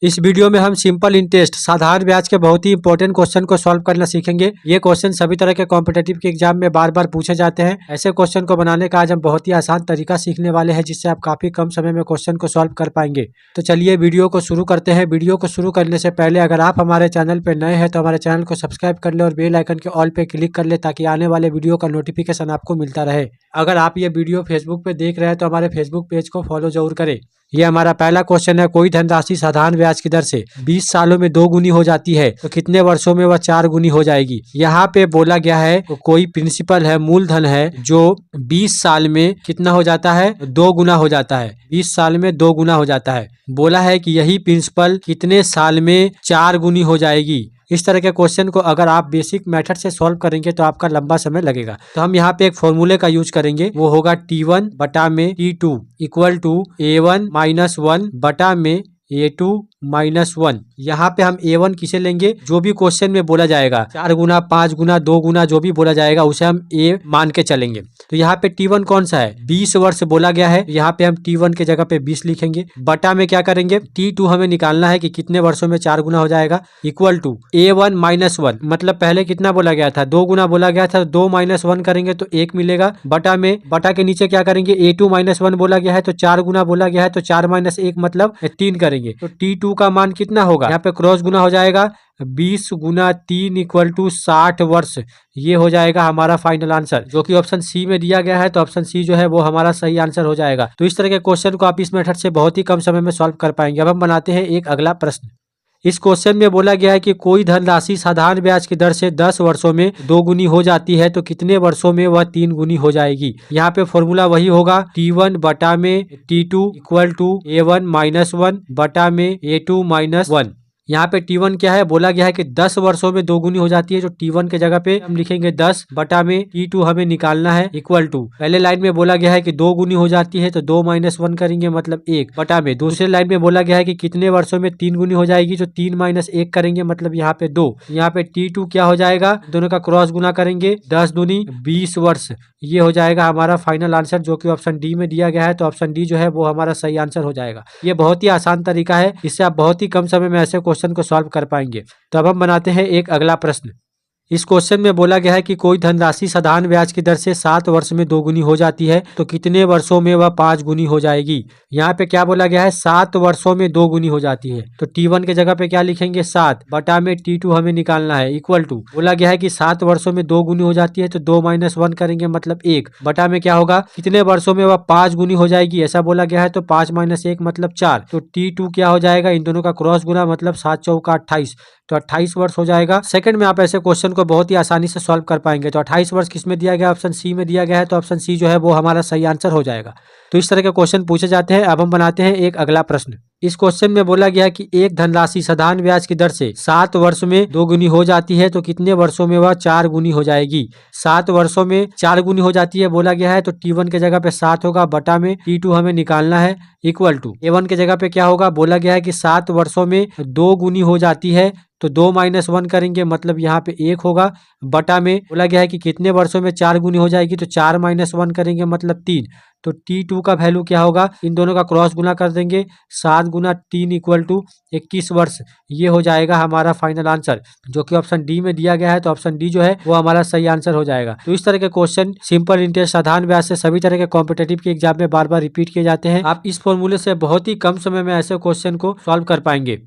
इस वीडियो में हम सिंपल इंटरेस्ट साधारण ब्याज के बहुत ही इंपॉर्टेंट क्वेश्चन को सॉल्व करना सीखेंगे। ये क्वेश्चन सभी तरह के कॉम्पिटेटिव के एग्जाम में बार बार पूछे जाते हैं। ऐसे क्वेश्चन को बनाने का आज हम बहुत ही आसान तरीका सीखने वाले हैं, जिससे आप काफी कम समय में क्वेश्चन को सॉल्व कर पाएंगे। तो चलिए वीडियो को शुरू करते हैं। वीडियो को शुरू करने से पहले अगर आप हमारे चैनल पर नए हैं तो हमारे चैनल को सब्सक्राइब कर ले और बेल आइकन के ऑल पे क्लिक कर ले, ताकि आने वाले वीडियो का नोटिफिकेशन आपको मिलता रहे। अगर आप ये वीडियो फेसबुक पे देख रहे हैं तो हमारे फेसबुक पेज को फॉलो जरूर करें। ये हमारा पहला क्वेश्चन है, कोई धनराशि साधारण ब्याज की दर से 20 सालों में 2 गुनी हो जाती है तो कितने वर्षों में वह 4 गुनी हो जाएगी। यहाँ पे बोला गया है कोई प्रिंसिपल है, मूलधन है, जो 20 साल में कितना हो जाता है, 2 गुना हो जाता है। 20 साल में 2 गुना हो जाता है। बोला है कि यही प्रिंसिपल कितने साल में 4 गुनी हो जाएगी। इस तरह के क्वेश्चन को अगर आप बेसिक मेथड से सॉल्व करेंगे तो आपका लंबा समय लगेगा। तो हम यहाँ पे एक फॉर्मूले का यूज करेंगे, वो होगा T1 बटा में T2 equal to A1 minus 1 बटा में A2 माइनस 1। यहाँ पे हम A1 किसे लेंगे, जो भी क्वेश्चन में बोला जाएगा 4 गुना, 5 गुना, 2 गुना, जो भी बोला जाएगा उसे हम A मान के चलेंगे। तो यहाँ पे T1 कौन सा है, 20 वर्ष बोला गया है। यहाँ पे हम T1 के जगह पे 20 लिखेंगे। बटा में क्या करेंगे, T2 हमें निकालना है कि कितने वर्षों में 4 गुना हो जाएगा, इक्वल टू A1 माइनस 1। मतलब पहले कितना बोला गया था, 2 गुना बोला गया था, 2 माइनस 1 करेंगे तो 1 मिलेगा। बटा में, बटा के नीचे क्या करेंगे, A2 माइनस 1 बोला गया है तो 4 गुना बोला गया है तो 4 माइनस 1 मतलब 3 करेंगे। तो T2 का मान कितना होगा, यहाँ पे क्रॉस गुना हो जाएगा, 20 गुना 3 इक्वल टू 60 वर्ष। ये हो जाएगा हमारा फाइनल आंसर, जो कि ऑप्शन सी में दिया गया है। तो ऑप्शन सी जो है वो हमारा सही आंसर हो जाएगा। तो इस तरह के क्वेश्चन को आप इस मेथड से बहुत ही कम समय में सॉल्व कर पाएंगे। अब हम बनाते हैं एक अगला प्रश्न। इस क्वेश्चन में बोला गया है कि कोई धनराशि साधारण ब्याज की दर से 10 वर्षों में 2 गुनी हो जाती है तो कितने वर्षों में वह 3 गुनी हो जाएगी। यहाँ पे फॉर्मूला वही होगा, T1 बटा में T2 equal to A1 minus 1 बटा में A2 माइनस 1। यहाँ पे T1 क्या है, बोला गया है कि 10 वर्षों में 2 गुनी हो जाती है। जो T1 के जगह पे हम लिखेंगे 10 बटा में T2 हमें निकालना है, इक्वल टू पहले लाइन में बोला गया है कि 2 गुनी हो जाती है तो 2 माइनस 1 करेंगे मतलब 1 बटा में। दूसरे लाइन में बोला गया है कि कितने वर्षों में 3 गुनी हो जाएगी, तो 3 माइनस 1 करेंगे मतलब यहाँ पे 2। यहाँ पे T2 क्या हो जाएगा, दोनों का क्रॉस गुना करेंगे, 10 दूनी 20 वर्ष। ये हो जाएगा हमारा फाइनल आंसर, जो कि ऑप्शन डी में दिया गया है। तो ऑप्शन डी जो है वो हमारा सही आंसर हो जाएगा। ये बहुत ही आसान तरीका है, इससे आप बहुत ही कम समय में ऐसे क्वेश्चन को सॉल्व कर पाएंगे। तो अब हम बनाते हैं एक अगला प्रश्न। इस क्वेश्चन में बोला गया है कि कोई धनराशि साधारण ब्याज की दर से 7 वर्ष में 2 गुनी हो जाती है तो कितने वर्षों में वह 5 गुनी हो जाएगी। यहाँ पे क्या बोला गया है, 7 वर्षों में 2 गुनी हो जाती है। तो T1 के जगह पे क्या लिखेंगे, 7 बटा में T2 हमें निकालना है, इक्वल टू बोला गया है कि 7 वर्षों में 2 गुनी हो जाती है तो 2 माइनस 1 करेंगे मतलब 1 बटा में क्या होगा, कितने वर्षों में वह 5 गुनी हो जाएगी, ऐसा बोला गया है। तो 5 माइनस 1 मतलब 4। तो T2 क्या हो जाएगा, इन दोनों का क्रॉस गुना मतलब 7 चौका 28, तो 28 वर्ष हो जाएगा। सेकंड में आप ऐसे क्वेश्चन को बहुत ही आसानी से सॉल्व कर पाएंगे। तो 28 वर्ष किसमें दिया गया, ऑप्शन सी में दिया गया है। तो ऑप्शन सी जो है वो हमारा सही आंसर हो जाएगा। तो इस तरह के क्वेश्चन पूछे जाते हैं। अब हम बनाते हैं एक अगला प्रश्न। इस क्वेश्चन में बोला गया है कि एक धनराशि साधारण ब्याज की दर से 7 वर्ष में 2 गुनी हो जाती है तो कितने वर्षों में वह 4 गुनी हो जाएगी। 7 वर्षों में 4 गुनी हो जाती है बोला गया है। तो T1 के जगह पे 7 होगा, बटा में T2 हमें निकालना है, इक्वल टू A1 के जगह पे क्या होगा, बोला गया है कि 7 वर्षों में 2 गुनी हो जाती है तो 2 माइनस 1 करेंगे मतलब यहाँ पे 1 होगा। बटा में बोला गया है कि कितने वर्षों में 4 गुनी हो जाएगी, तो 4 माइनस 1 करेंगे मतलब 3। तो T2 का वैल्यू क्या होगा, इन दोनों का क्रॉस गुना कर देंगे, 7 गुना 3 इक्वल टू 21 वर्ष। ये हो जाएगा हमारा फाइनल आंसर, जो कि ऑप्शन डी में दिया गया है। तो ऑप्शन डी जो है वो हमारा सही आंसर हो जाएगा। तो इस तरह के क्वेश्चन सिंपल इंटरेस्ट साधारण ब्याज से सभी तरह के कॉम्पिटेटिव के एग्जाम में बार बार रिपीट किए जाते हैं। आप इस फॉर्मूले से बहुत ही कम समय में ऐसे क्वेश्चन को सॉल्व कर पाएंगे।